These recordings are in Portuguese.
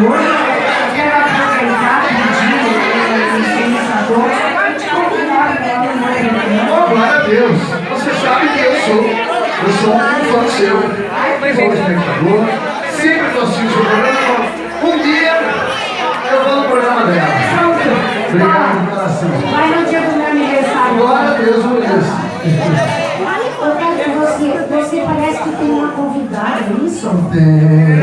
hoje eu quero aproveitar o dia do incensador e convidar ela no evento. Oh, glória a Deus! Você sabe que eu sou um fã seu, sou um espectador, sempre estou assistindo o seu programa. Um dia eu vou no programa dela. Obrigado do coração. Vai no dia do meu aniversário. Glória a Deus por isso. Você parece que tem uma convidada, é isso? Tem.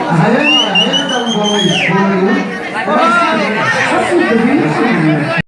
A Raiane tá um bom escuro, né? Raiane,